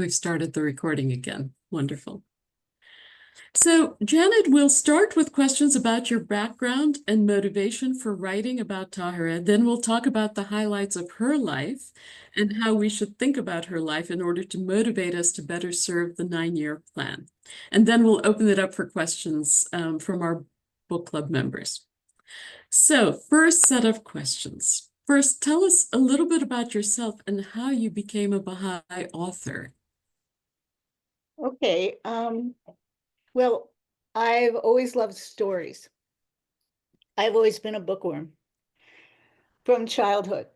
We've started the recording again. Wonderful. So, Janet, we'll start with questions about your background and motivation for writing about Táhirih. Then we'll talk about the highlights of her life and how we should think about her life in order to motivate us to better serve the 9-year plan. And then we'll open it up for questions from our book club members. So, first set of questions. First, tell us a little bit about yourself and how you became a Baha'i author. Okay. Well, I've always loved stories. I've always been a bookworm from childhood.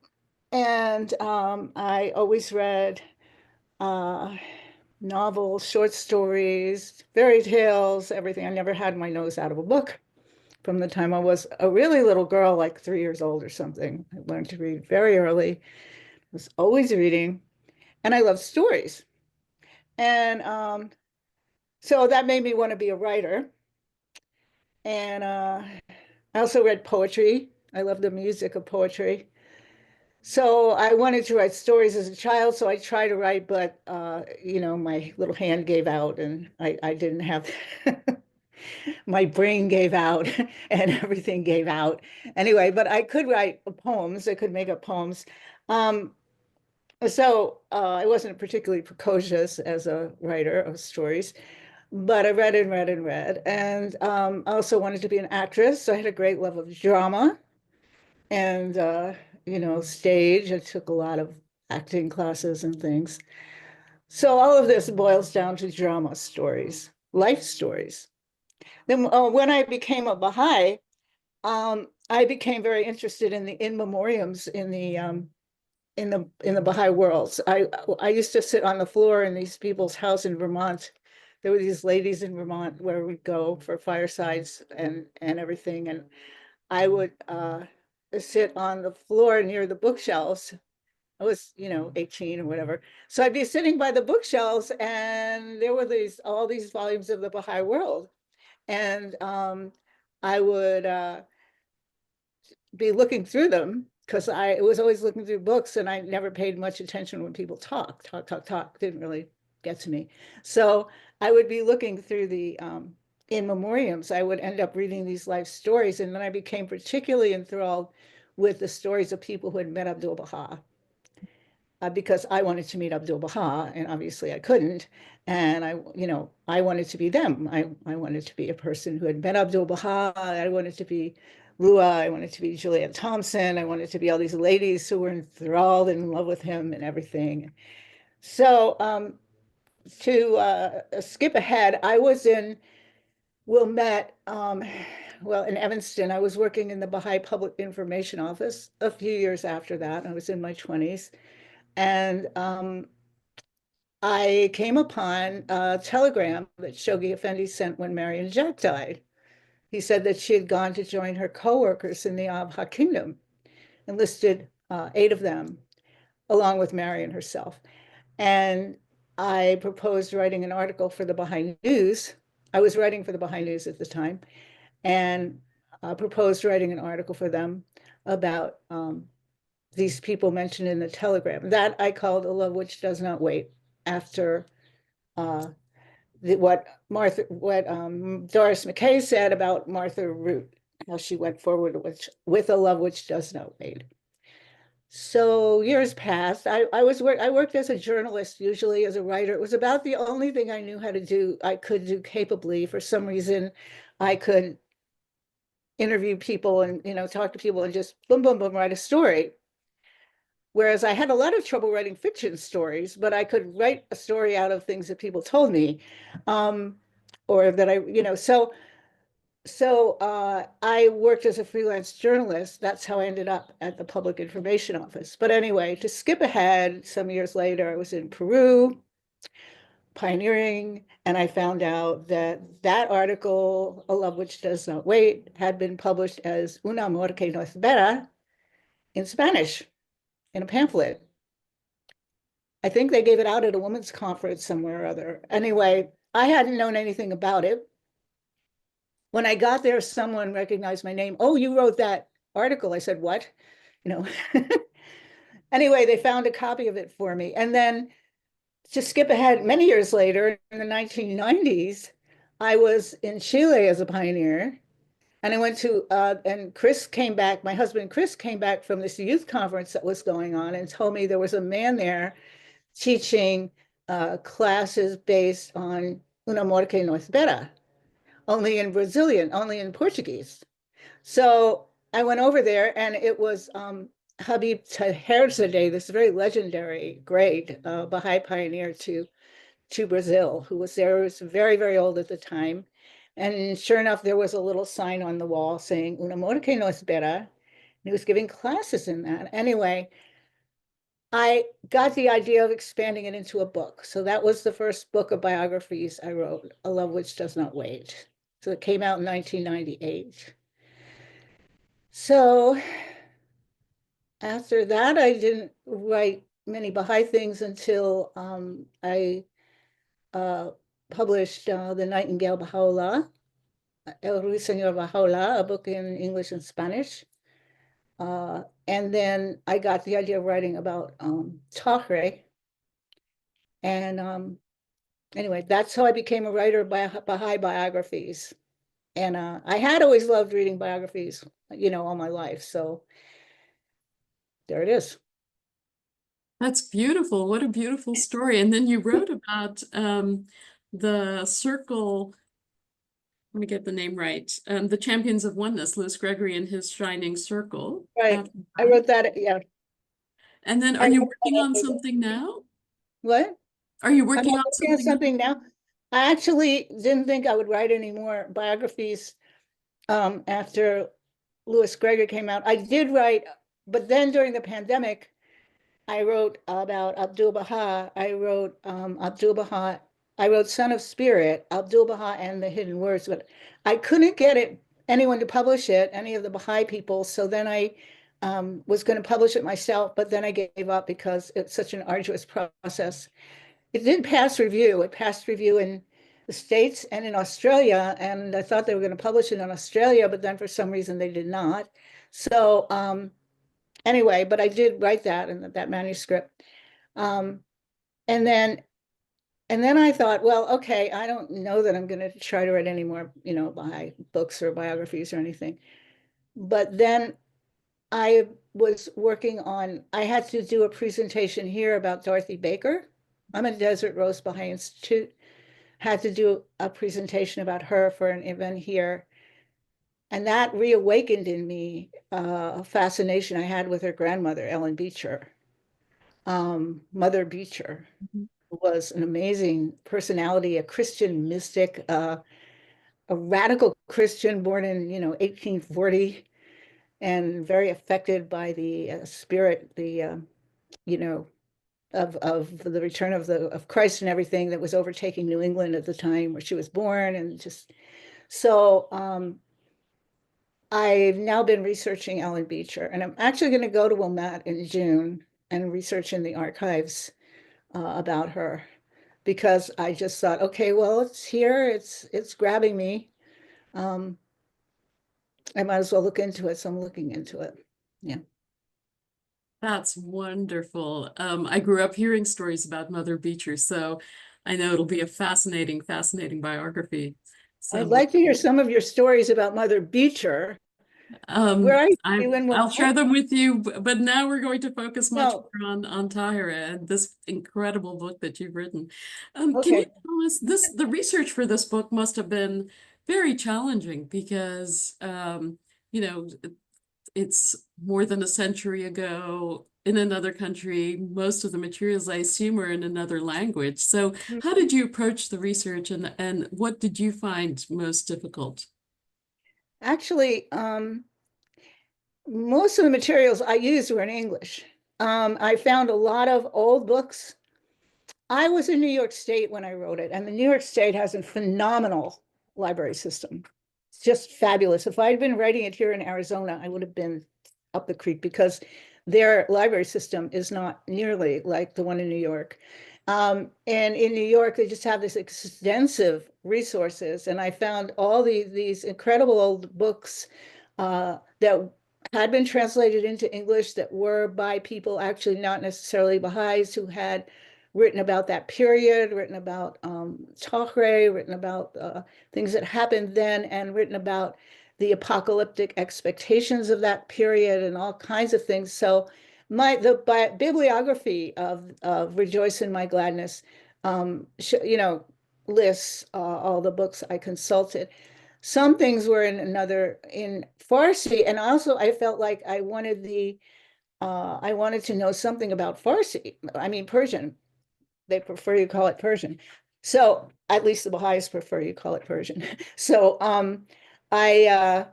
And I always read novels, short stories, fairy tales, everything. I never had my nose out of a book from the time I was a really little girl, like 3 years old or something. I learned to read very early. I was always reading, and I love stories. And so that made me want to be a writer. And I also read poetry. I love the music of poetry. So I wanted to write stories as a child, so I tried to write, but my little hand gave out and I didn't have my brain gave out and everything gave out. Anyway, but I could write poems. I could make up poems. So I wasn't particularly precocious as a writer of stories. But I read and read and read. And I also wanted to be an actress. So I had a great love of drama and, stage. I took a lot of acting classes and things. So all of this boils down to drama stories, life stories. Then when I became a Baha'i, I became very interested in the in memoriams in the Baha'i worlds. I used to sit on the floor in these people's house in Vermont. There were these ladies in Vermont where we'd go for firesides and everything. And I would sit on the floor near the bookshelves. I was, 18 or whatever. So I'd be sitting by the bookshelves and there were all these volumes of the Baha'i world. And I would be looking through them because I was always looking through books and I never paid much attention when people talk, didn't really get to me. So I would be looking through the in memoriams. I would end up reading these life stories, and then I became particularly enthralled with the stories of people who had met Abdu'l-Baha. Because I wanted to meet Abdu'l-Baha, and obviously I couldn't. And I wanted to be them. I wanted to be a person who had met Abdu'l-Baha. I wanted to be Lua. I wanted to be Juliet Thompson. I wanted to be all these ladies who were enthralled and in love with him and everything. So to skip ahead, I was in Wilmette, in Evanston. I was working in the Baha'i Public Information Office a few years after that. I was in my 20s. And I came upon a telegram that Shoghi Effendi sent when Marian Jack died. He said that she had gone to join her co-workers in the Abha Kingdom, enlisted 8 of them, along with Marian herself. And I proposed writing an article for the Baha'i News. I was writing for the Baha'i News at the time, and proposed writing an article for them about these people mentioned in the telegram. That I called A Love Which Does Not Wait, after what Doris McKay said about Martha Root, how she went forward with A Love Which Does Not Wait. So years passed. I worked as a journalist, usually as a writer. It was about the only thing I knew how to do, I could do capably. For some reason, I could interview people and talk to people and just boom, boom, boom, write a story. Whereas I had a lot of trouble writing fiction stories, but I could write a story out of things that people told me, or that I worked as a freelance journalist. That's how I ended up at the Public Information Office. But anyway, to skip ahead, some years later, I was in Peru, pioneering, and I found out that article, A Love Which Does Not Wait, had been published as Un Amor Que No Espera in Spanish, in a pamphlet. I think they gave it out at a women's conference somewhere or other. Anyway, I hadn't known anything about it. When I got there, someone recognized my name. Oh, you wrote that article. I said, what? Anyway, they found a copy of it for me. And then to skip ahead, many years later, in the 1990s, I was in Chile as a pioneer. And I went to, and Chris came back, my husband Chris came back from this youth conference that was going on and told me there was a man there teaching classes based on Un amor que no espera, only in Brazilian, only in Portuguese. So I went over there and it was Habib Taherzadeh, this very legendary, great Baha'i pioneer to Brazil, who was there, was very, very old at the time. And sure enough, there was a little sign on the wall saying, Un amor que no espera. And he was giving classes in that. Anyway, I got the idea of expanding it into a book. So that was the first book of biographies I wrote, A Love Which Does Not Wait. So it came out in 1998. So after that, I didn't write many Baha'i things until I uh, published The Nightingale Baha'u'llah, El Ruiseñor Baha'u'llah, a book in English and Spanish. And then I got the idea of writing about Táhirih. And anyway, that's how I became a writer of Baha'i biographies. And I had always loved reading biographies, all my life. So there it is. That's beautiful. What a beautiful story. And then you wrote about the circle, let me get the name right, the Champions of Oneness, Louis Gregory and his Shining Circle. Right. I wrote that, yeah. And then I are you wrote working on something now? What? Are you I'm working on working on something now. I actually didn't think I would write any more biographies after Louis Gregory came out. I did write, but then during the pandemic, I wrote about Abdul Baha. I wrote Abdul Baha. I wrote Son of Spirit, Abdul Baha and the Hidden Words, but I couldn't get anyone to publish it, any of the Baha'i people. So then I was going to publish it myself, but then I gave up because it's such an arduous process. It did pass review. It passed review in the States and in Australia, and I thought they were going to publish it in Australia, but then for some reason they did not. So anyway, but I did write that in that manuscript. Um, and then I thought, well, okay, I don't know that I'm going to try to write any more, Baha'i books or biographies or anything. But then I was working on, I had to do a presentation here about Dorothy Baker. I'm at Desert Rose Baha'i Institute, had to do a presentation about her for an event here. And that reawakened in me a fascination I had with her grandmother, Ellen Beecher. Mother Beecher Mhm. was an amazing personality, a Christian mystic, a radical Christian born in, 1840, and very affected by the spirit, you know, of the return of Christ and everything that was overtaking New England at the time where she was born, and just so I've now been researching Ellen Beecher, and I'm actually going to go to Wilmette in June and research in the archives about her because I just thought, okay, well, it's here, it's grabbing me. Um, I might as well look into it, so I'm looking into it. Yeah. That's wonderful. I grew up hearing stories about Mother Beecher, so I know it'll be a fascinating, fascinating biography. I'd So like to hear some of your stories about Mother Beecher. Where are you in I'll share Wilmette? them with you, but now we're going to focus much No, more on Tahirih and this incredible book that you've written. Can you okay. tell us the research for this book must have been very challenging because you know, it's more than a century ago in another country. Most of the materials I assume are in another language. So how did you approach the research and what did you find most difficult? Actually, most of the materials I used were in English. I found a lot of old books. I was in New York State when I wrote it, and the New York State has a phenomenal library system. It's just fabulous. If I'd been writing it here in Arizona, I would have been up the creek because their library system is not nearly like the one in New York. And in New York, they just have this extensive resources. And I found all these incredible old books that had been translated into English that were by people actually not necessarily Baha'is who had written about that period, written about Táhirih, written about things that happened then, and written about the apocalyptic expectations of that period and all kinds of things. So the bibliography of Rejoice in My Gladness, lists all the books I consulted. Some things were in Farsi, and also I felt like I wanted to know something about Farsi. I mean Persian. They prefer you call it Persian. So at least the Baha'is prefer you call it Persian. So I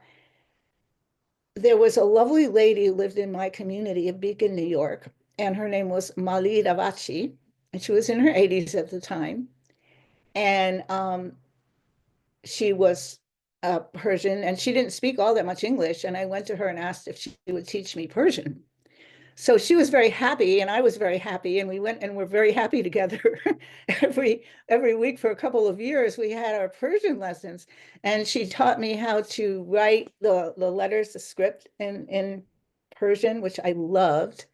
there was a lovely lady who lived in my community of Beacon, New York, and her name was Malid Avachi, and she was in her 80s at the time. And she was Persian, and she didn't speak all that much English. And I went to her and asked if she would teach me Persian. So she was very happy, and I was very happy, and we went and were very happy together. every week for a couple of years, we had our Persian lessons, and she taught me how to write the letters, the script in Persian, which I loved.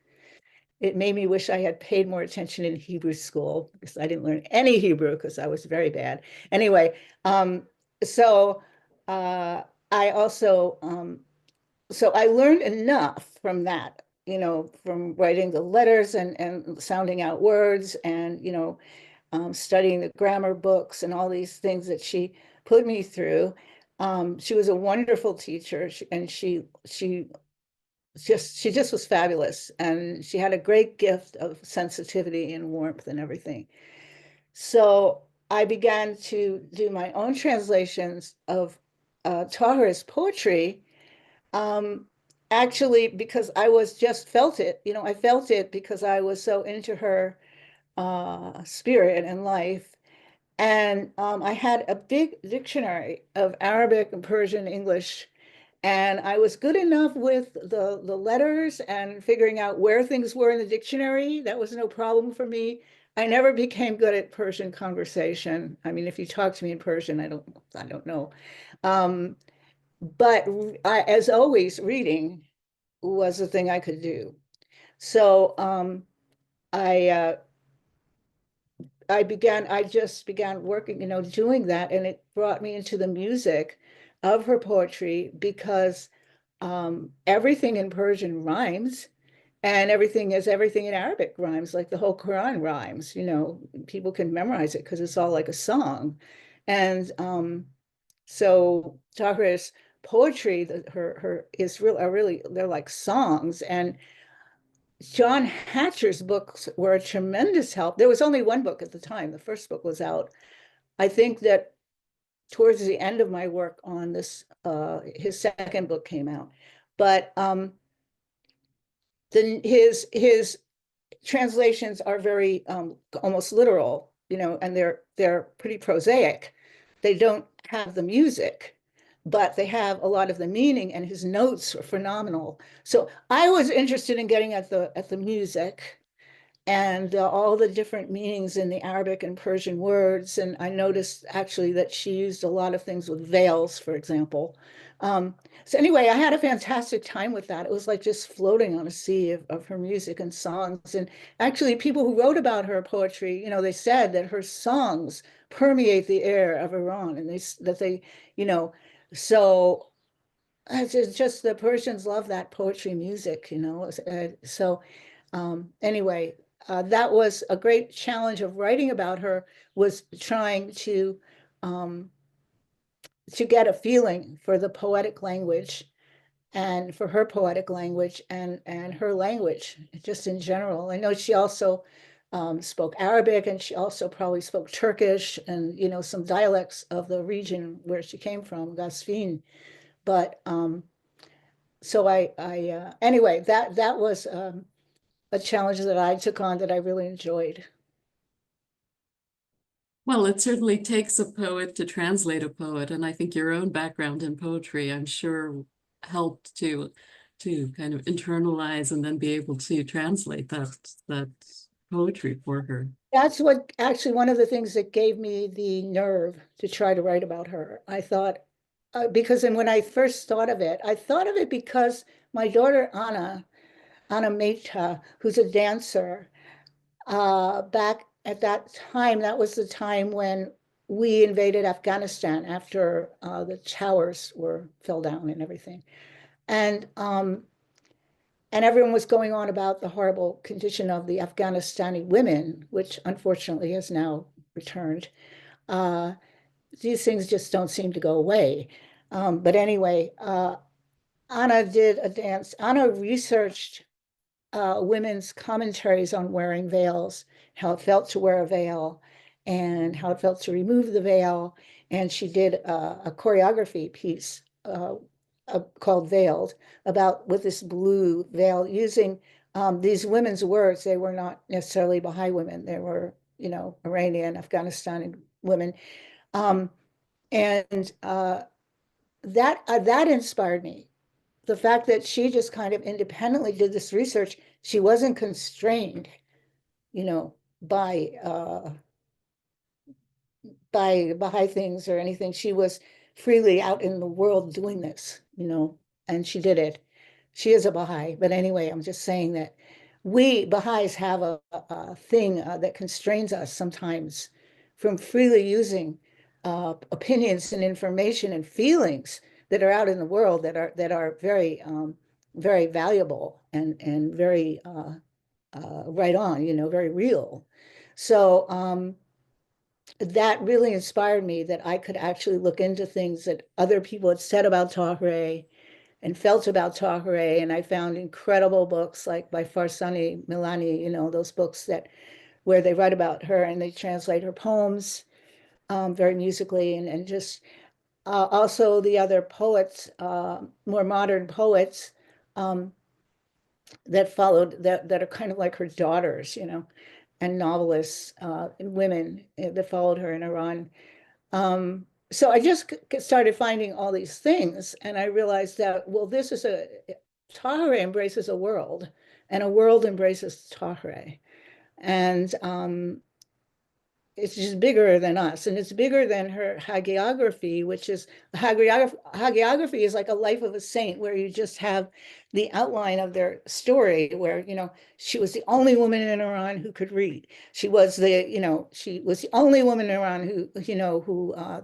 It made me wish I had paid more attention in Hebrew school, because I didn't learn any Hebrew because I was very bad. Anyway, so I also so I learned enough from that, from writing the letters and sounding out words, and studying the grammar books and all these things that she put me through. She was a wonderful teacher, and she just was fabulous, and she had a great gift of sensitivity and warmth and everything. So I began to do my own translations of Tahirih's poetry, actually, because I was just felt it. I felt it because I was so into her spirit and life. And I had a big dictionary of Arabic and Persian English, and I was good enough with the letters and figuring out where things were in the dictionary. That was no problem for me. I never became good at Persian conversation. I mean, if you talk to me in Persian, I don't know. But as always, reading was the thing I could do. So I I just began working, doing that, and it brought me into the music of her poetry, because everything in Persian rhymes, and everything in Arabic rhymes, like the whole Quran rhymes. People can memorize it because it's all like a song. And so Tahirih's poetry, her is really, they're like songs. And John Hatcher's books were a tremendous help. There was only one book at the time. The first book was out. I think that towards the end of my work on this, his second book came out. But his translations are very almost literal, and they're pretty prosaic. They don't have the music, but they have a lot of the meaning, and his notes are phenomenal. So I was interested in getting at the music, and all the different meanings in the Arabic and Persian words. And I noticed actually that she used a lot of things with veils, for example. So anyway, I had a fantastic time with that. It was like just floating on a sea of her music and songs. And actually, people who wrote about her poetry, they said that her songs permeate the air of Iran, and so it's just the Persians love that poetry music. So anyway, that was a great challenge of writing about her, was trying to get a feeling for the poetic language, and for her poetic language, and her language just in general. I know she also spoke Arabic, and she also probably spoke Turkish, and some dialects of the region where she came from, Gasfin. But so anyway, that was a challenge that I took on that I really enjoyed. Well, it certainly takes a poet to translate a poet, and I think your own background in poetry, I'm sure, helped to kind of internalize and then be able to translate that poetry for her. That's what actually one of the things that gave me the nerve to try to write about her. I thought, because and when I first thought of it, I thought of it because my daughter Anna Mehta, who's a dancer, back at that time, that was the time when we invaded Afghanistan after the towers fell down and everything. And and everyone was going on about the horrible condition of the Afghanistani women, which unfortunately has now returned. Uh, these things just don't seem to go away. But anyway, Anna did a dance. Anna researched women's commentaries on wearing veils, how it felt to wear a veil, and how it felt to remove the veil. And she did a choreography piece called Veiled, about with this blue veil, using these women's words. They were not necessarily Baha'i women. They were, Iranian, Afghanistani women. And that inspired me. The fact that she just kind of independently did this research, she wasn't constrained, by Baha'i things or anything. She was freely out in the world doing this, and she did it. She is a Baha'i, but anyway, I'm just saying that we Baha'is have a thing that constrains us sometimes from freely using opinions and information and feelings that are out in the world that are very very valuable and very right on, very real. So that really inspired me, that I could actually look into things that other people had said about Táhirih and felt about Táhirih. And I found incredible books like by Farsani Milani, those books where they write about her and they translate her poems very musically, and just also the other poets, more modern poets that followed, that are kind of like her daughters, and novelists and women that followed her in Iran. So I just started finding all these things, and I realized that, well, Táhirih embraces a world, and a world embraces Táhirih. And it's just bigger than us, and it's bigger than her hagiography, which is hagiography is like a life of a saint, where you just have the outline of their story, where she was the only woman in Iran who could read. She was the only woman in Iran who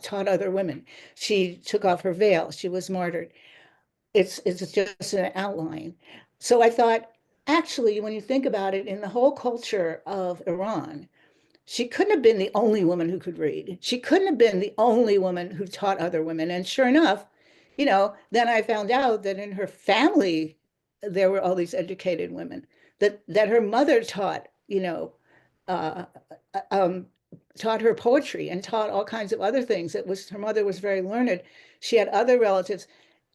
taught other women. She took off her veil. She was martyred. It's just an outline. So I thought, actually, when you think about it, in the whole culture of Iran, she couldn't have been the only woman who could read. She couldn't have been the only woman who taught other women. And sure enough, then I found out that in her family, there were all these educated women, that her mother uh, um, taught her poetry and taught all kinds of other things. Her mother was very learned. She had other relatives,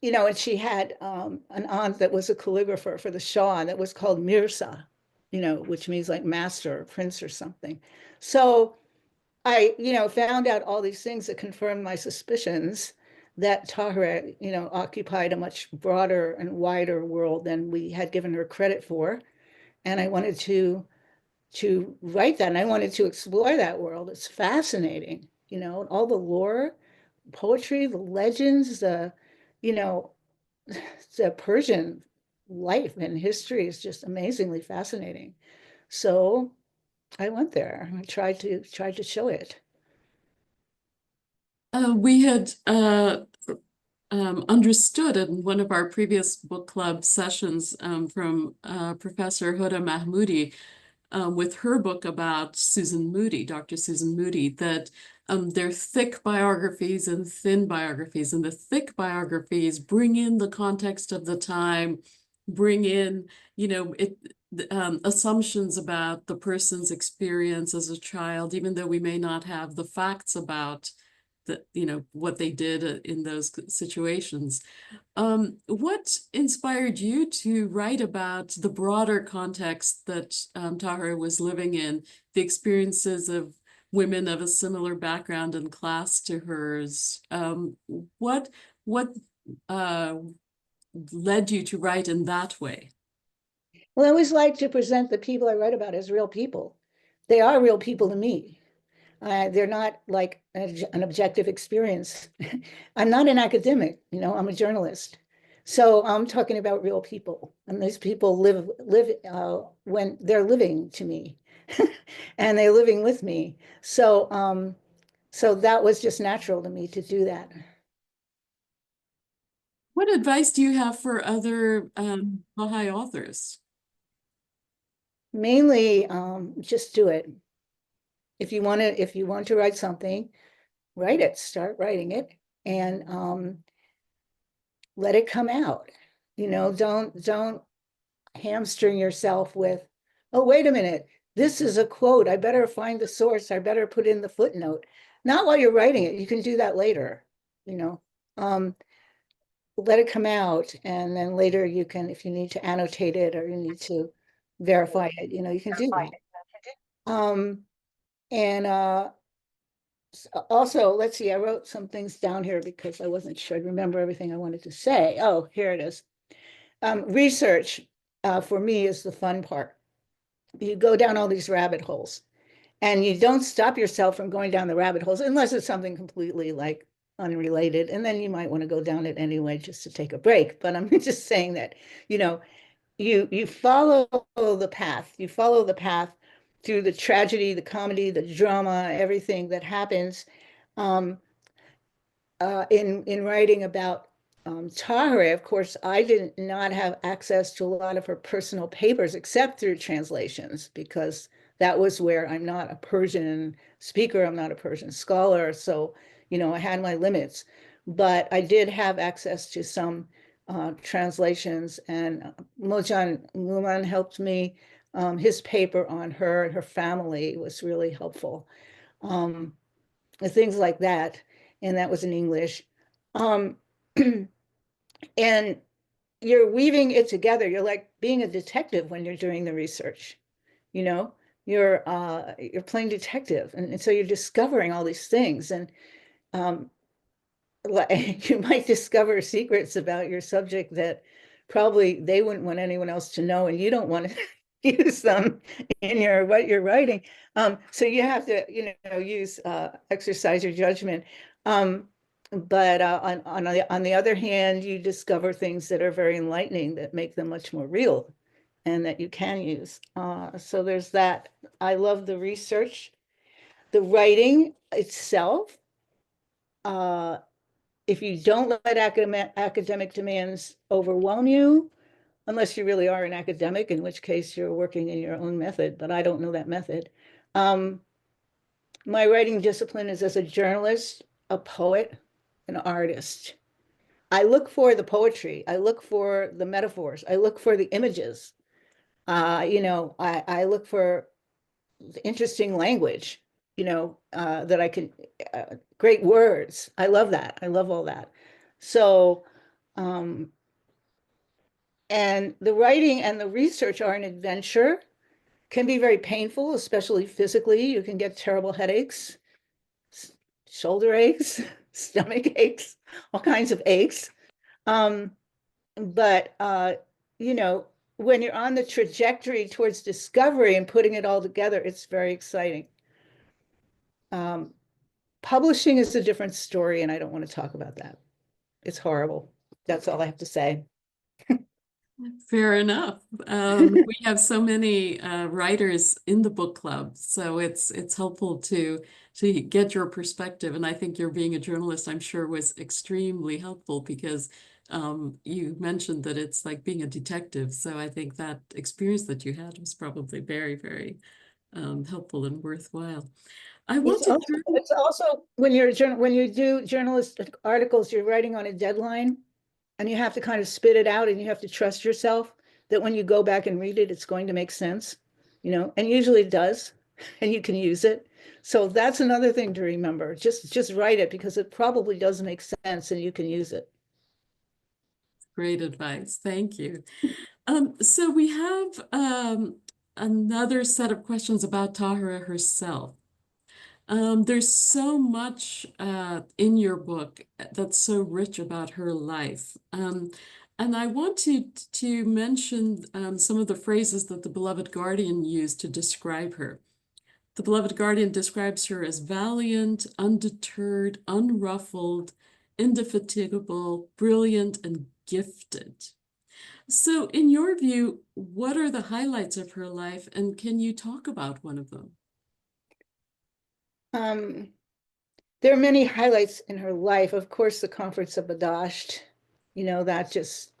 and she had an aunt that was a calligrapher for the Shah, and that was called Mirza, which means like master or prince or something. So I, found out all these things that confirmed my suspicions that Táhirih, occupied a much broader and wider world than we had given her credit for. And I wanted to write that, and I wanted to explore that world. It's fascinating, all the lore, poetry, the legends, you know, the Persian life and history is just amazingly fascinating. So I went there. I tried to show it. We had understood in one of our previous book club sessions from Professor Huda Mahmoudi with her book about Susan Moody, Dr. Susan Moody, that there are thick biographies and thin biographies, and the thick biographies bring in the context of the time, bring in, assumptions about the person's experience as a child, even though we may not have the facts about what they did in those situations. What inspired you to write about the broader context that Táhirih was living in, the experiences of women of a similar background and class to hers? What led you to write in that way? Well, I always like to present the people I write about as real people. They are real people to me. They're not like an objective experience. I'm not an academic, I'm a journalist. So I'm talking about real people, and these people live when they're living to me. and they're living with me. So that was just natural to me to do that. What advice do you have for other Baha'i authors? Mainly, just do it. If you want to write something, write it, start writing it, and let it come out. Don't hamstring yourself with, oh, wait a minute, this is a quote. I better find the source. I better put in the footnote. Not while you're writing it. You can do that later, you know. Let it come out, and then later you can, if you need to annotate it or you need to verify it, you can do that. And also, let's see, I wrote some things down here because I wasn't sure I'd remember everything I wanted to say. Oh, here it is. Research for me is the fun part. You go down all these rabbit holes and you don't stop yourself from going down the rabbit holes unless it's something completely like unrelated. And then you might want to go down it anyway just to take a break. But I'm just saying that, you follow the path. You follow the path through the tragedy, the comedy, the drama, everything that happens. Um, in writing about Táhirih, of course, I did not have access to a lot of her personal papers except through translations, because that was where I'm not a Persian speaker, I'm not a Persian scholar, so I had my limits. But I did have access to some translations, and Mojan Luman helped me. His paper on her and her family was really helpful. Um, Things like that, and that was in English. Um, and you're weaving it together. You're like being a detective when you're doing the research. You know, you're playing detective, and so you're discovering all these things, and um, you might discover secrets about your subject that probably they wouldn't want anyone else to know, and you don't want to use them in what you're writing. So you have to, use exercise your judgment. But on the other hand, you discover things that are very enlightening that make them much more real and that you can use. So there's that. I love the research, the writing itself. If you don't let academic demands overwhelm you, unless you really are an academic, in which case you're working in your own method, but I don't know that method. My writing discipline is as a journalist, a poet, an artist. I look for the poetry. I look for the metaphors. I look for the images. I look for interesting language, that I can, great words. I love that. I love all that. So, and the writing and the research are an adventure, can be very painful, especially physically. You can get terrible headaches, shoulder aches, stomach aches, all kinds of aches. Um, but when you're on the trajectory towards discovery and putting it all together, it's very exciting. Publishing is a different story, and I don't want to talk about that. It's horrible. That's all I have to say. Fair enough. We have so many writers in the book club, so it's helpful to get your perspective. And I think your being a journalist, I'm sure, was extremely helpful because you mentioned that it's like being a detective. So I think that experience that you had was probably very, very helpful and worthwhile. I want It's to also, turn. it's also when you do journalistic articles, you're writing on a deadline, and you have to kind of spit it out, and you have to trust yourself that when you go back and read it, it's going to make sense, and usually it does, and you can use it. So that's another thing to remember. Just write it because it probably does make sense and you can use it. Great advice. Thank you. So we have another set of questions about Tahira herself. There's so much in your book that's so rich about her life. And I want to mention some of the phrases that the beloved guardian used to describe her. The beloved guardian describes her as valiant, undeterred, unruffled, indefatigable, brilliant, and gifted. So, in your view, what are the highlights of her life, and can you talk about one of them? Um, there are many highlights in her life. Of course, the Conference of Badasht, that just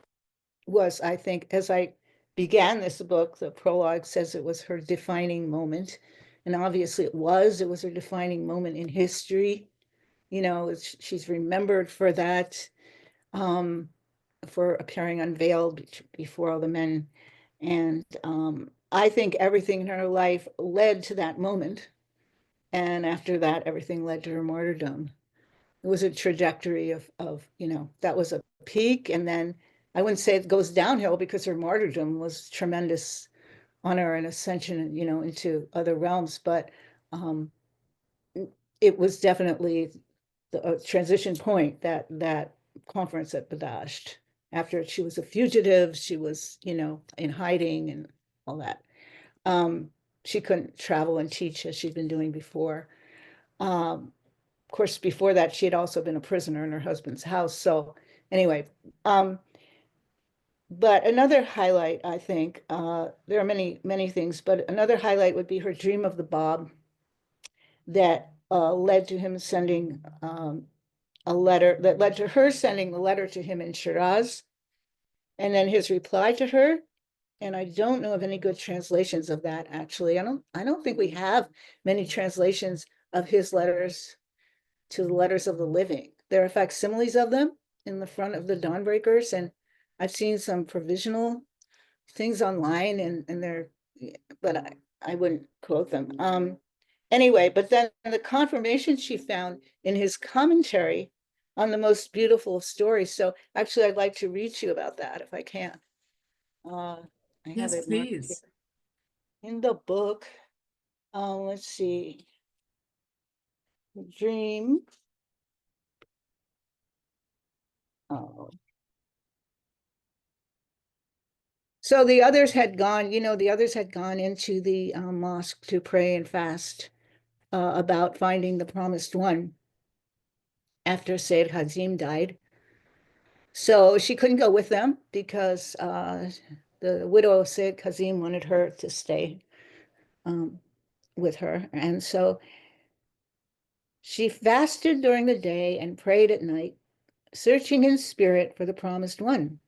was, I think, as I began this book, the prologue says it was her defining moment. And obviously it was her defining moment in history. She's remembered for that, for appearing unveiled before all the men. And I think everything in her life led to that moment. And after that, everything led to her martyrdom. It was a trajectory of that was a peak. And then I wouldn't say it goes downhill because her martyrdom was tremendous honor and ascension, into other realms. But it was definitely the transition point, that conference at Badasht. After she was a fugitive, she was, in hiding and all that. She couldn't travel and teach as she'd been doing before. Of course, before that, she had also been a prisoner in her husband's house. So anyway, but another highlight, I think, there are many, many things, but another highlight would be her dream of the Bab that led to him sending a letter, that led to her sending the letter to him in Shiraz, and then his reply to her. And I don't know of any good translations of that, actually. I don't think we have many translations of his letters to the letters of the living. There are facsimiles of them in the front of the Dawnbreakers, and I've seen some provisional things online, and they're, but I wouldn't quote them. Anyway, but then the confirmation she found in his commentary on the most beautiful of stories. So actually, I'd like to read to you about that if I can. I have Yes, it marked here please. in the book. Let's see. Dream. Oh. So the others had gone, the others had gone into the mosque to pray and fast about finding the promised one after Sayyid Hazim died. So she couldn't go with them because the widow of Sayyid Kazim wanted her to stay with her. And so she fasted during the day and prayed at night, searching in spirit for the promised one.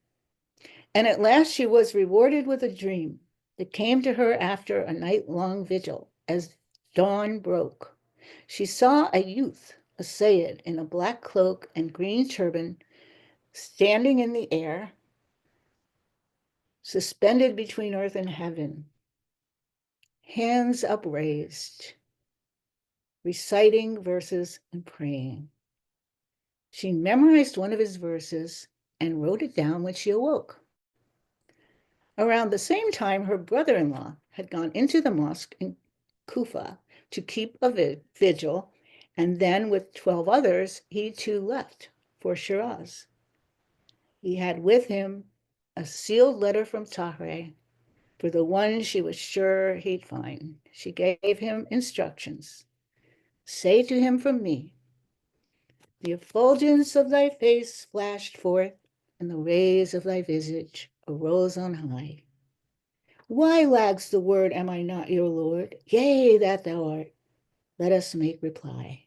And at last she was rewarded with a dream that came to her after a night-long vigil. As dawn broke, she saw a youth, a Sayyid, in a black cloak and green turban, standing in the air, suspended between earth and heaven, hands upraised, reciting verses and praying. She memorized one of his verses and wrote it down when she awoke. Around the same time, her brother-in-law had gone into the mosque in Kufa to keep a vigil, and then with 12 others, he too left for Shiraz. He had with him a sealed letter from Táhirih for the one she was sure he'd find. She gave him instructions. Say to him from me, the effulgence of thy face flashed forth, and the rays of thy visage arose on high. Why lags the word, am I not your Lord? Yea, that thou art. Let us make reply.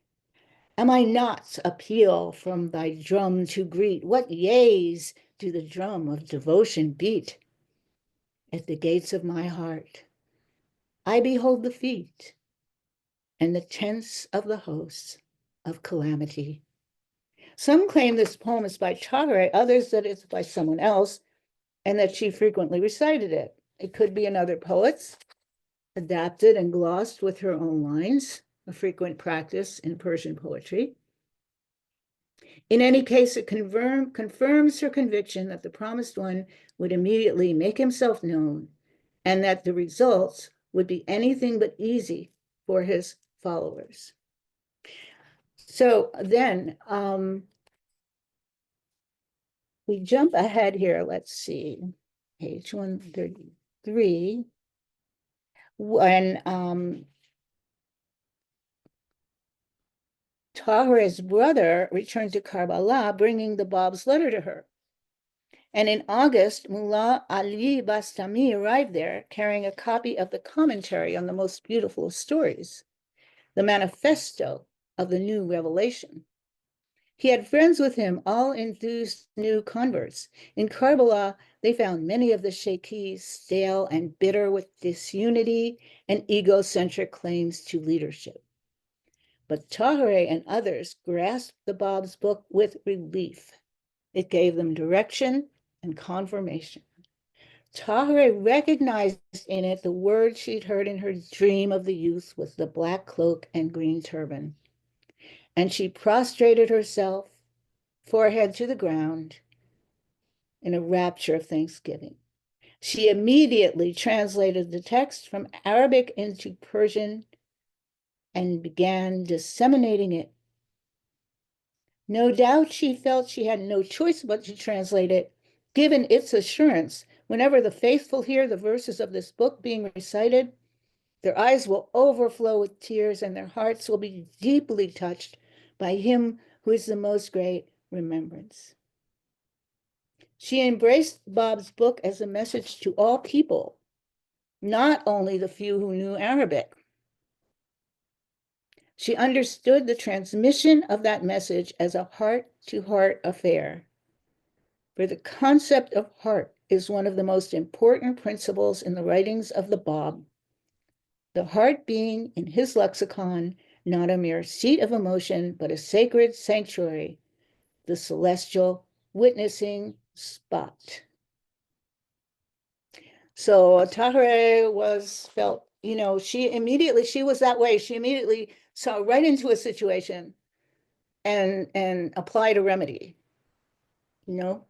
Am I not a peal from thy drum to greet? What yeas do the drum of devotion beat? At the gates of my heart, I behold the feet and the tents of the hosts of calamity. Some claim this poem is by Táhirih, others that it's by someone else, and that she frequently recited it. It could be another poet's, adapted and glossed with her own lines, a frequent practice in Persian poetry. In any case, it confirms her conviction that the promised one would immediately make himself known and that the results would be anything but easy for his followers. So then we jump ahead here. Let's see, page 133. When Tahir's brother returned to Karbala, bringing the Bab's letter to her. And in August, Mullah Ali Bastami arrived there carrying a copy of the commentary on the most beautiful of stories, the manifesto of the new revelation. He had friends with him, all enthused new converts. In Karbala, they found many of the Sheikhis stale and bitter with disunity and egocentric claims to leadership. But Táhirih and others grasped the Bab's book with relief. It gave them direction and confirmation. Táhirih recognized in it the word she'd heard in her dream of the youth with the black cloak and green turban. And she prostrated herself, forehead to the ground, in a rapture of thanksgiving. She immediately translated the text from Arabic into Persian and began disseminating it. No doubt she felt she had no choice but to translate it, given its assurance, whenever the faithful hear the verses of this book being recited, their eyes will overflow with tears and their hearts will be deeply touched by him who is the most great remembrance. She embraced Bob's book as a message to all people, not only the few who knew Arabic. She understood the transmission of that message as a heart-to-heart affair. For the concept of heart is one of the most important principles in the writings of the Bab, the heart being, in his lexicon, not a mere seat of emotion, but a sacred sanctuary, the celestial witnessing spot. So Táhirih felt, she was that way. She immediately saw right into a situation and applied a remedy, you know.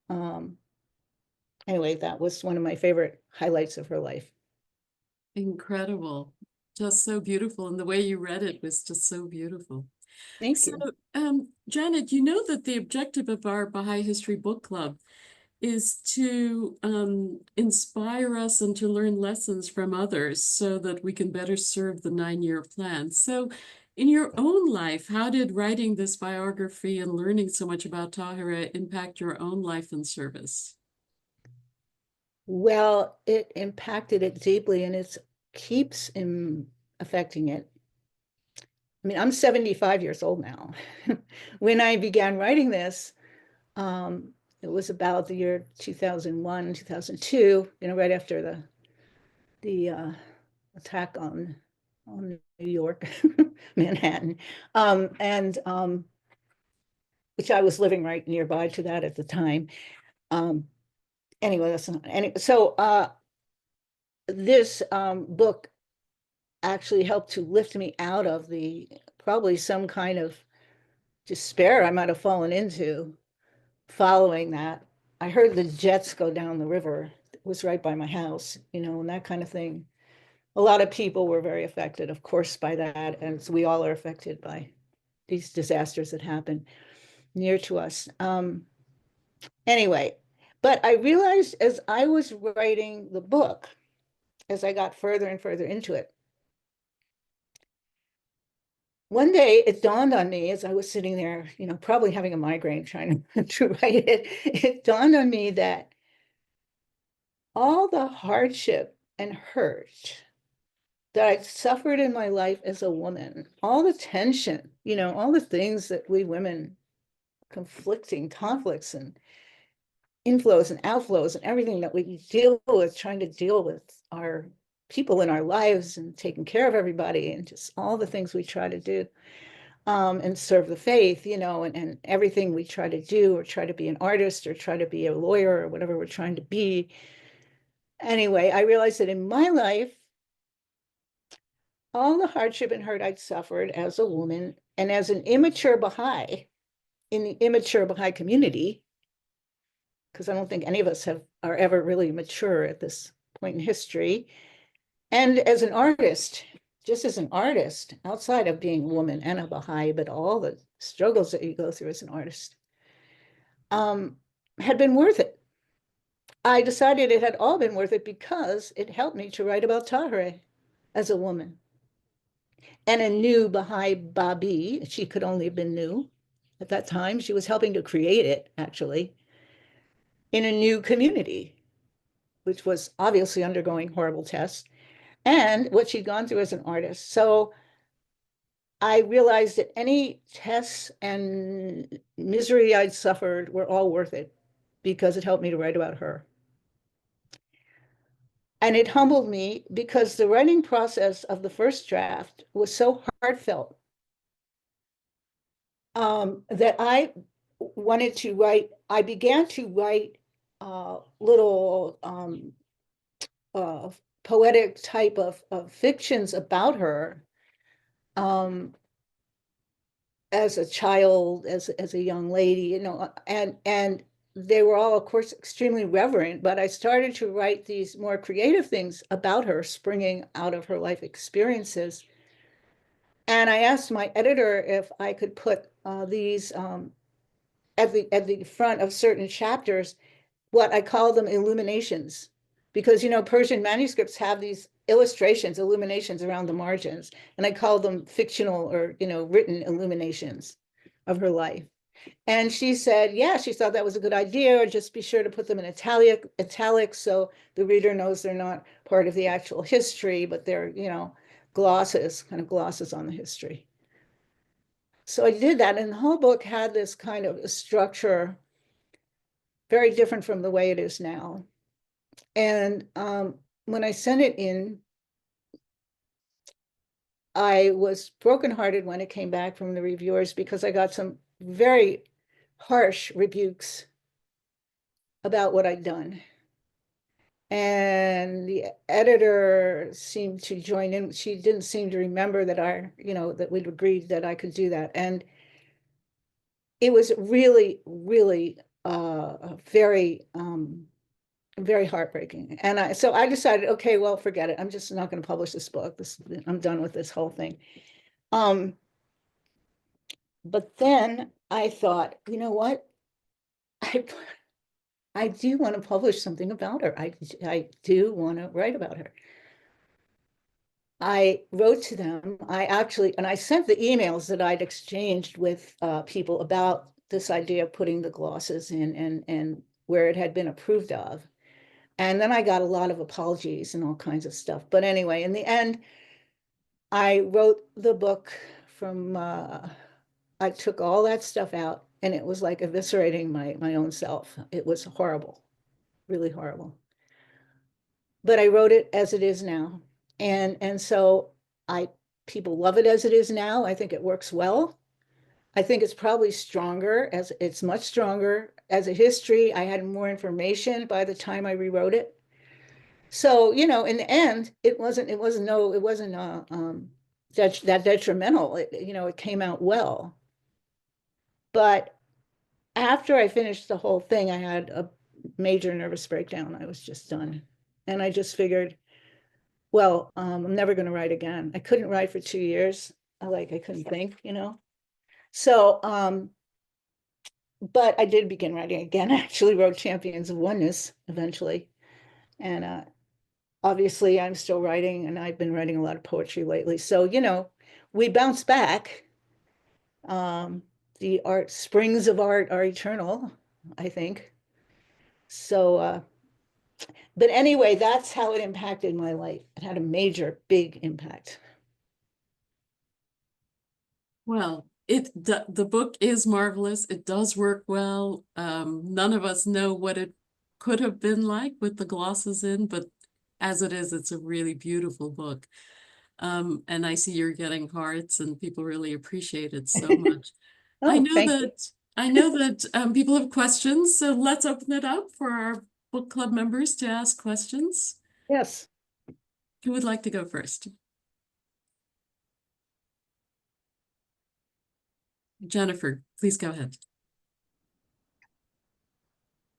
Um, anyway, that was one of my favorite highlights of her life. Incredible. Just so beautiful. And the way you read it was just so beautiful. Thank So, you. Janet, you know that the objective of our Baha'i History Book Club is to inspire us and to learn lessons from others so that we can better serve the 9-year plan. So, in your own life, how did writing this biography and learning so much about Táhirih impact your own life and service? Well, it impacted it deeply and it keeps affecting it. I mean, I'm 75 years old now. When I began writing this, it was about the year 2001, 2002, right after the attack on New York, Manhattan, and which I was living right nearby to that at the time. Anyway, that's not any. So this book actually helped to lift me out of probably some kind of despair I might have fallen into following that. I heard the jets go down the river. It was right by my house, and that kind of thing. A lot of people were very affected, of course, by that, and we all are affected by these disasters that happen near to us. Anyway, but I realized as I was writing the book, as I got further and further into it, one day it dawned on me as I was sitting there, probably having a migraine trying to write it, it dawned on me that all the hardship and hurt that I'd suffered in my life as a woman, all the tension, all the things that we women, conflicting conflicts and inflows and outflows and everything that we deal with, trying to deal with our people in our lives and taking care of everybody and just all the things we try to do and serve the faith, and everything we try to do or try to be an artist or try to be a lawyer or whatever we're trying to be. Anyway, I realized that in my life, all the hardship and hurt I'd suffered as a woman and as an immature Baha'i in the immature Baha'i community, because I don't think any of us are ever really mature at this point in history. And as an artist, just as an artist, outside of being a woman and a Baha'i, but all the struggles that you go through as an artist, had been worth it. I decided it had all been worth it because it helped me to write about Táhirih as a woman. And a new Baha'i Babi, she could only have been new at that time. She was helping to create it, actually. in a new community, which was obviously undergoing horrible tests, and what she'd gone through as an artist. So I realized that any tests and misery I'd suffered were all worth it because it helped me to write about her. And it humbled me because the writing process of the first draft was so heartfelt, that I wanted to write. I began to write little uh, poetic type of fictions about her, um, as a child, as a young lady, and they were all, of course, extremely reverent, but I started to write these more creative things about her, springing out of her life experiences. And I asked my editor if I could put these at the front of certain chapters, what I call them illuminations, because Persian manuscripts have these illustrations, illuminations around the margins, and I call them fictional or written illuminations of her life. And she said, yeah, she thought that was a good idea, or just be sure to put them in italics so the reader knows they're not part of the actual history, but they're, glosses, kind of glosses on the history. So I did that, and the whole book had this kind of a structure very different from the way it is now. And when I sent it in, I was brokenhearted when it came back from the reviewers because I got some very harsh rebukes about what I'd done. And the editor seemed to join in. She didn't seem to remember that that we'd agreed that I could do that. And it was really, really very, very heartbreaking. And so I decided, okay, well, forget it. I'm just not going to publish this book. I'm done with this whole thing. But then I thought, you know what? I I do want to publish something about her. I do want to write about her. I wrote to them. And I sent the emails that I'd exchanged with people about this idea of putting the glosses in and where it had been approved of. And then I got a lot of apologies and all kinds of stuff. But anyway, in the end, I wrote the book from, I took all that stuff out, and it was like eviscerating my own self. It was horrible, really horrible. But I wrote it as it is now. And so I people love it as it is now. I think it works well. I think it's probably stronger, as it's much stronger as a history. I had more information by the time I rewrote it. So, in the end, it wasn't that detrimental. It came out well. But after I finished the whole thing, I had a major nervous breakdown. I was just done. And I just figured, well, I'm never going to write again. I couldn't write for 2 years. I couldn't think. So, but I did begin writing again. I actually wrote Champions of Oneness eventually. And obviously I'm still writing, and I've been writing a lot of poetry lately. So, we bounce back. Um, the art springs of art are eternal, I think. So, but anyway, that's how it impacted my life. It had a major, big impact. Well, the book is marvelous. It does work well. None of us know what it could have been like with the glosses in, but as it is, it's a really beautiful book. And I see you're getting hearts, and people really appreciate it so much. I Oh, know thank you. that I know that people have questions, so let's open it up for our book club members to ask questions. Yes. Who would like to go first? Jennifer, please go ahead.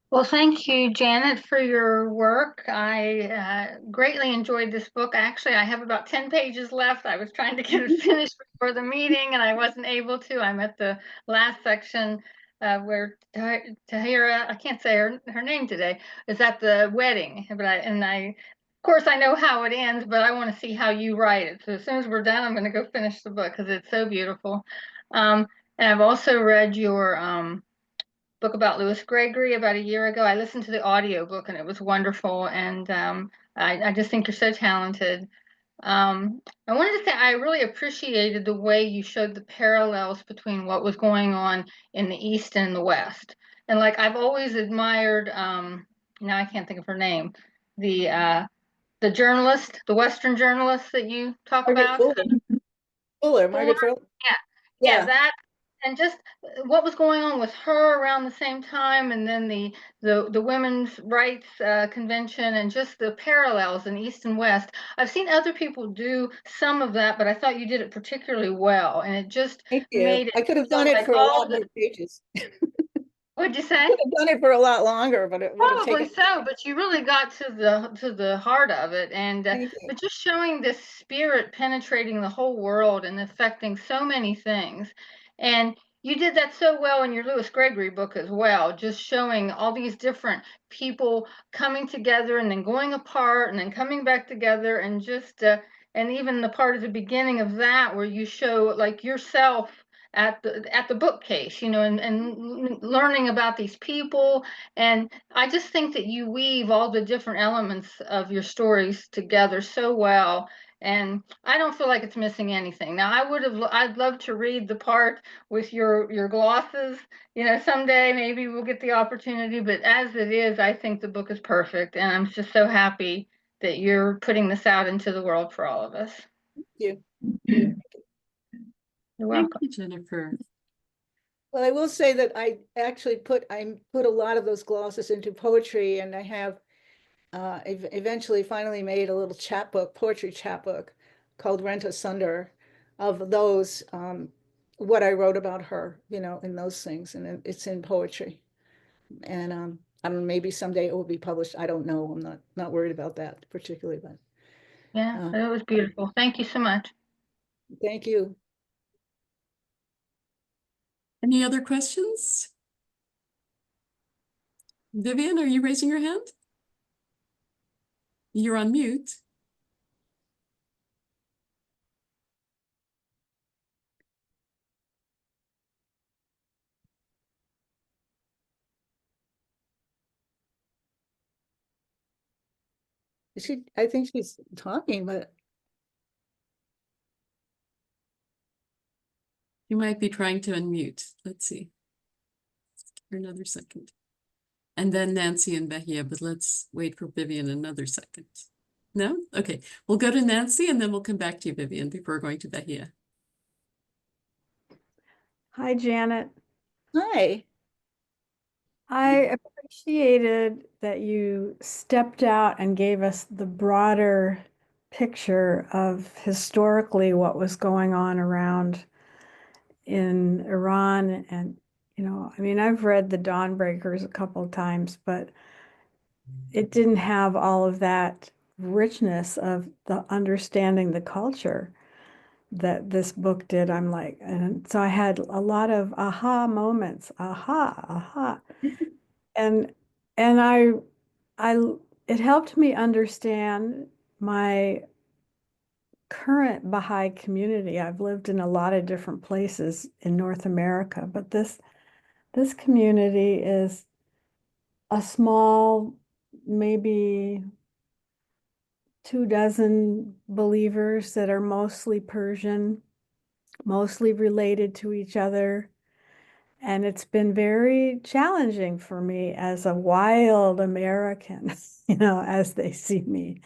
Well, thank you, Janet, for your work. I greatly enjoyed this book. Actually, I have about 10 pages left. I was trying to get it finished before the meeting, and I wasn't able to. I'm at the last section where Táhirih, I can't say her name today, is at the wedding. But of course, I know how it ends, but I want to see how you write it. So as soon as we're done, I'm going to go finish the book because it's so beautiful. And I've also read your book about Lewis Gregory about a year ago. I listened to the audio book and it was wonderful. And I just think you're so talented. I wanted to say I really appreciated the way you showed the parallels between what was going on in the East and the West. And like I've always admired, now I can't think of her name, the journalist, the Western journalist that you talk Margaret about. Fuller, Margaret Fuller. Yeah, yeah, Yeah, that and just what was going on with her around the same time, and then the women's rights convention, and just the parallels in East and West. I've seen other people do some of that, but I thought you did it particularly well, and it just thank you. made it I could have feel done it like for a all lot the. more pages. What'd you I say? could have done it for a lot longer, but it would have Probably taken. so, but you really got to the heart of it, and Thank you. but just showing this spirit penetrating the whole world and affecting so many things, and you did that so well in your Lewis Gregory book as well, just showing all these different people coming together and then going apart and then coming back together, and just and even the part at the beginning of that where you show like yourself at the bookcase, you know, and learning about these people. And I just think that you weave all the different elements of your stories together so well. And I don't feel like it's missing anything. Now, I'd love to read the part with your glosses. You know, someday maybe we'll get the opportunity, but as it is, I think the book is perfect. And I'm just so happy that you're putting this out into the world for all of us. You. You're Thank welcome. you, Jennifer. Well, I will say that I actually put a lot of those glosses into poetry, and I have eventually finally made a little chapbook, poetry chapbook called Rent Asunder of those, what I wrote about her, you know, in those things, and it's in poetry. And I don't know, maybe someday it will be published. I don't know. I'm not worried about that particularly, but Yeah, it was beautiful. Thank you so much. thank you. Any other questions? Vivian, are you raising your hand? You're on mute. I think she's talking, but You might be trying to unmute. Let's see. For another second. And then Nancy and Bahia, but let's wait for Vivian another second. No? Okay. We'll go to Nancy and then we'll come back to you, Vivian, before going to Bahia. Hi, Janet. hi. I appreciated that you stepped out and gave us the broader picture of historically what was going on around in Iran. And, you know, I mean, I've read the Dawnbreakers a couple of times, but it didn't have all of that richness of the understanding the culture that this book did. I'm like, and so I had a lot of aha moments, aha. And I it helped me understand my current Baha'i community. I've lived in a lot of different places in North America, but this community is a small, maybe 24 believers that are mostly Persian, mostly related to each other. And it's been very challenging for me as a wild American, you know, as they see me.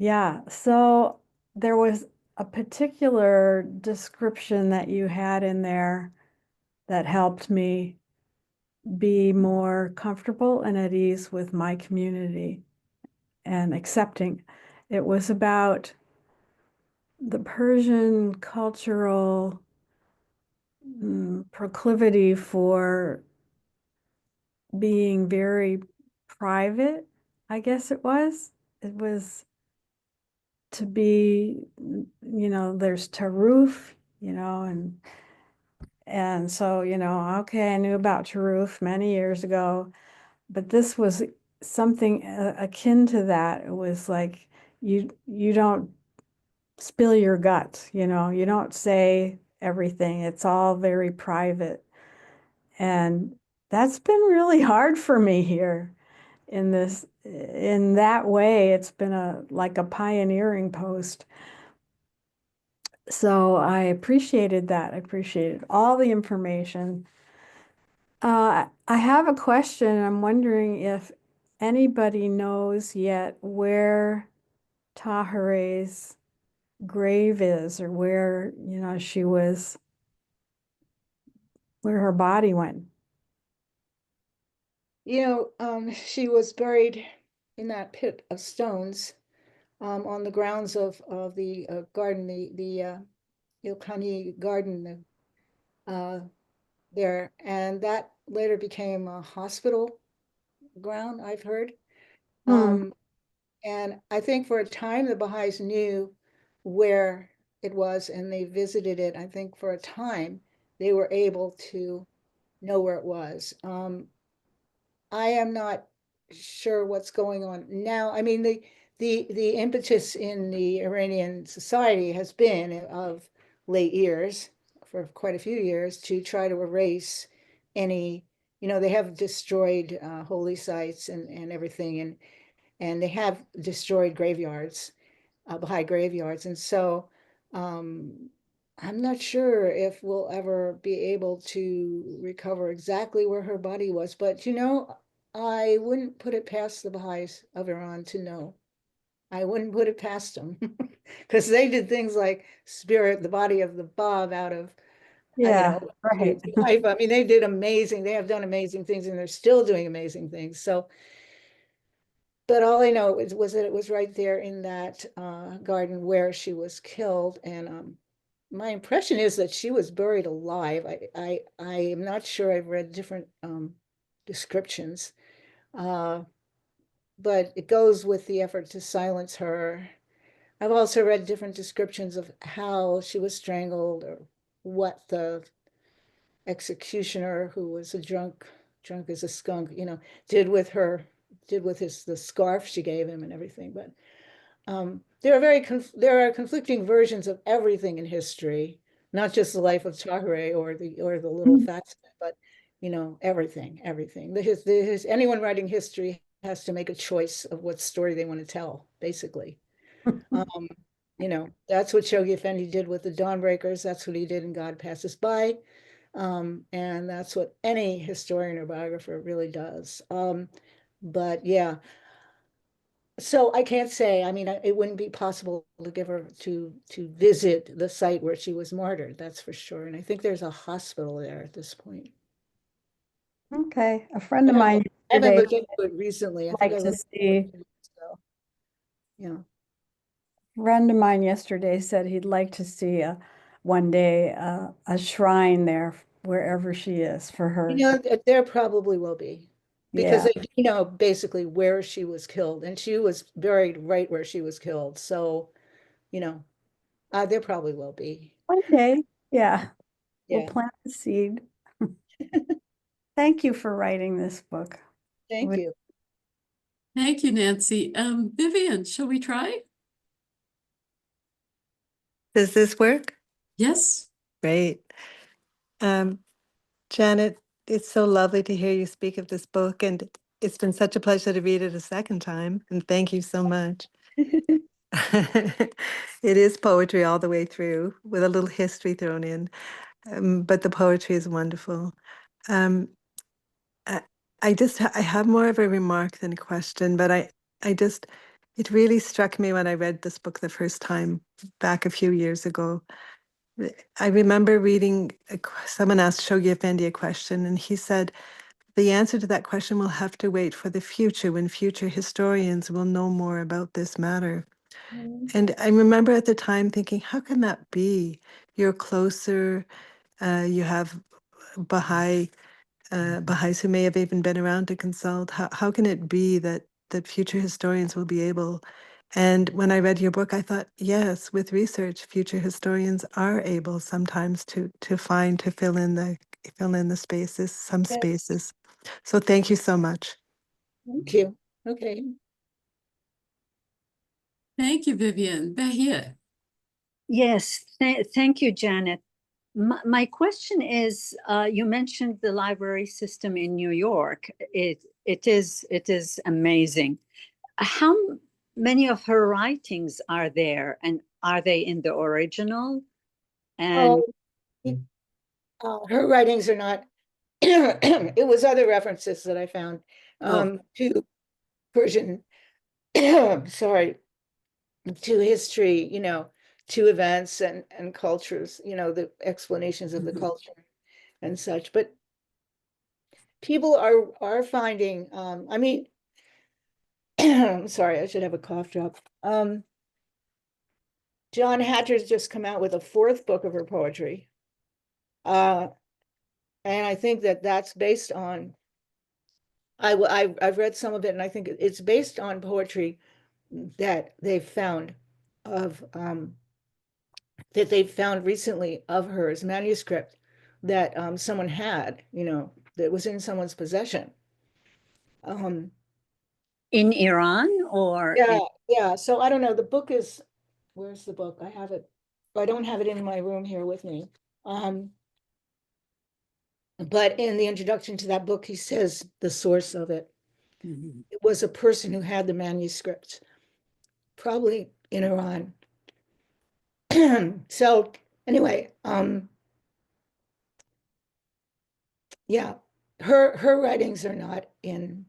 Yeah, so there was a particular description that you had in there that helped me be more comfortable and at ease with my community and accepting. It was about the Persian cultural proclivity for being very private, I guess it was. It was to be, you know, there's Taruf, you know, and so, you know, okay, I knew about Taruf many years ago, but this was something akin to that. It was like you don't spill your guts, you know, you don't say everything. It's all very private. And that's been really hard for me here in that way. It's been like a pioneering post. So I appreciated that. I appreciated all the information. I have a question. I'm wondering if anybody knows yet where Táhirih's grave is, or where, where her body went. She was buried in that pit of stones on the grounds of the garden, the Ilkhani garden there, and that later became a hospital ground, I've heard. And I think for a time the Baha'is knew where it was, and they visited it. I think for a time they were able to know where it was. I am not sure what's going on now. I mean, the impetus in the Iranian society has been of late years, for quite a few years, to try to erase any, they have destroyed holy sites and everything, and they have destroyed graveyards, Baha'i graveyards. And so I'm not sure if we'll ever be able to recover exactly where her body was, but I wouldn't put it past the Baha'is of Iran to know. I wouldn't put it past them because they did things like spirit the body of the Bab out of, Right. life. I mean, they have done amazing things, and they're still doing amazing things. So, but all I know was that it was right there in that garden where she was killed. And my impression is that she was buried alive. I am not sure. I've read different descriptions, but it goes with the effort to silence her. I've also read different descriptions of how she was strangled, or what the executioner, who was a drunk as a skunk, did with the scarf she gave him and everything. But there are conflicting versions of everything in history, not just the life of Táhirih or the little facts, but everything. Anyone writing history has to make a choice of what story they want to tell, basically. That's what Shoghi Effendi did with the Dawnbreakers. That's what he did in God Passes By. And that's what any historian or biographer really does. But yeah, so I can't say. I mean, it wouldn't be possible to give her to visit the site where she was martyred. That's for sure. And I think there's a hospital there at this point. Okay. A friend of mine I haven't yesterday looked into it recently. I think I liked to looked see. into it, so, yeah. Friend of mine yesterday said he'd like to see one day a shrine there wherever she is for her. There probably will be, because Yeah. they basically where she was killed, and she was buried right where she was killed. So, there probably will be. One day. Yeah. We'll Yeah. plant the seed. Thank you for writing this book. Thank you. Thank you, Nancy. Vivian, shall we try? Does this work? Yes. Great. Janet, it's so lovely to hear you speak of this book, and it's been such a pleasure to read it a second time, and thank you so much. It is poetry all the way through, with a little history thrown in, but the poetry is wonderful. I have more of a remark than a question, but it really struck me when I read this book the first time back a few years ago. I remember reading, someone asked Shoghi Effendi a question, and he said, the answer to that question will have to wait for the future, when future historians will know more about this matter. And I remember at the time thinking, how can that be? You're closer, you have Baha'is who may have even been around to consult. How can it be that future historians will be able? And when I read your book, I thought, yes, with research, future historians are able sometimes to fill in the spaces, some spaces. So thank you so much. Thank you. Okay. Thank you, Vivian. Bahia. Yes, thank you, Janet. My question is, you mentioned the library system in New York. It is amazing. How many of her writings are there, and are they in the original? And Her writings are not. It was other references that I found to Persian. Sorry, to history. To events and cultures. The explanations of the culture and such. But people are finding. I mean, I'm sorry, I should have a cough drop. John Hatcher's just come out with a 4th book of her poetry. And I think that that's based on, I've read some of it, and I think it's based on poetry that they've found recently of hers, manuscript that someone had, that was in someone's possession. in Iran or yeah. So I don't know. The book is, where's the book? I have it. I don't have it in my room here with me. But in the introduction to that book, he says the source of it. It was a person who had the manuscript, probably in Iran. So anyway, yeah, her writings are not in,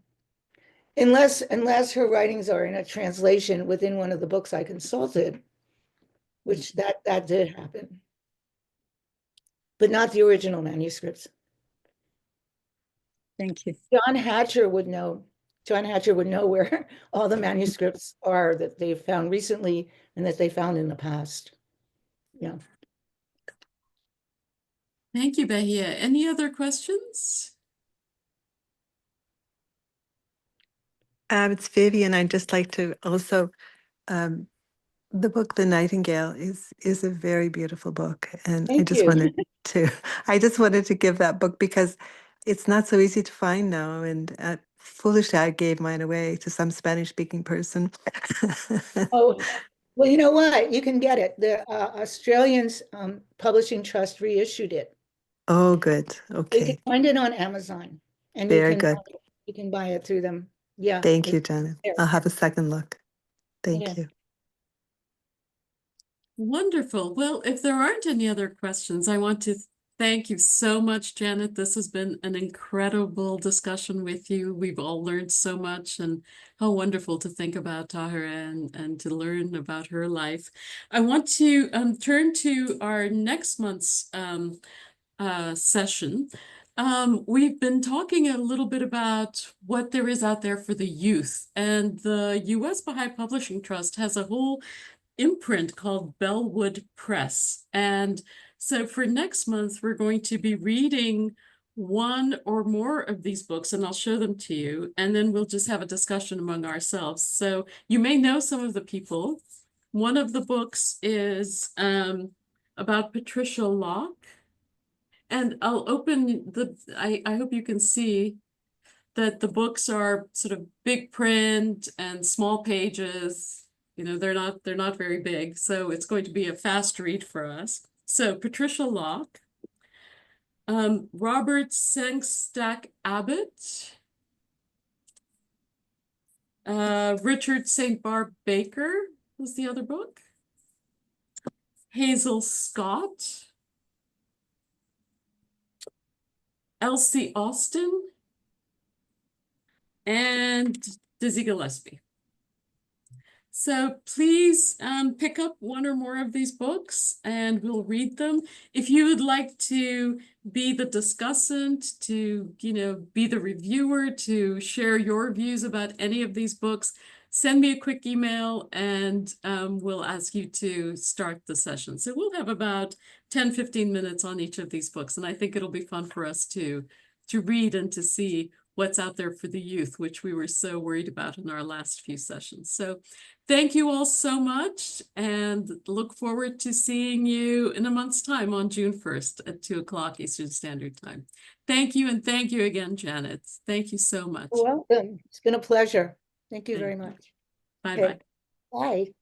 unless her writings are in a translation within one of the books I consulted, which that did happen, but not the original manuscripts. Thank you. John Hatcher would know where all the manuscripts are that they've found recently and that they found in the past. Yeah. Thank you, Bahia. Any other questions? It's Vivian. I'd just like to also, the book The Nightingale is a very beautiful book, and I Thank just you. wanted to give that book because it's not so easy to find now, and foolishly I gave mine away to some Spanish-speaking person. Oh, well, you know what? You can get it. The Australians Publishing Trust reissued it. Oh, good. You Okay. can find it on Amazon, and Very good. you can buy it through them. Yeah. Thank you, Janet. there. I'll have a second look. Thank Yeah. you. Wonderful. Well, if there aren't any other questions, I want to thank you so much, Janet. This has been an incredible discussion with you. We've all learned so much, and how wonderful to think about Táhirih and to learn about her life. I want to turn to our next month's session. We've been talking a little bit about what there is out there for the youth, and the U.S. Baha'i Publishing Trust has a whole imprint called Bellwood Press. And so for next month, we're going to be reading one or more of these books, and I'll show them to you, and then we'll just have a discussion among ourselves. So you may know some of the people. One of the books is about Patricia Locke. And I'll open I hope you can see that the books are sort of big print and small pages. They're not very big, so it's going to be a fast read for us. So Patricia Locke, Robert Sengstack Abbott, Richard St. Barb Baker was the other book, Hazel Scott, Elsie Austin, and Dizzy Gillespie. So please pick up one or more of these books and we'll read them. If you would like to be the discussant, to be the reviewer, to share your views about any of these books, send me a quick email and we'll ask you to start the session. So we'll have about 10-15 minutes on each of these books, and I think it'll be fun for us to read and to see what's out there for the youth, which we were so worried about in our last few sessions. So thank you all so much, and look forward to seeing you in a month's time on June 1st at 2 o'clock Eastern Standard Time. Thank you, and thank you again, Janet. Thank you so much. You're welcome. It's been a pleasure. Thank you very much. Bye-bye. Bye.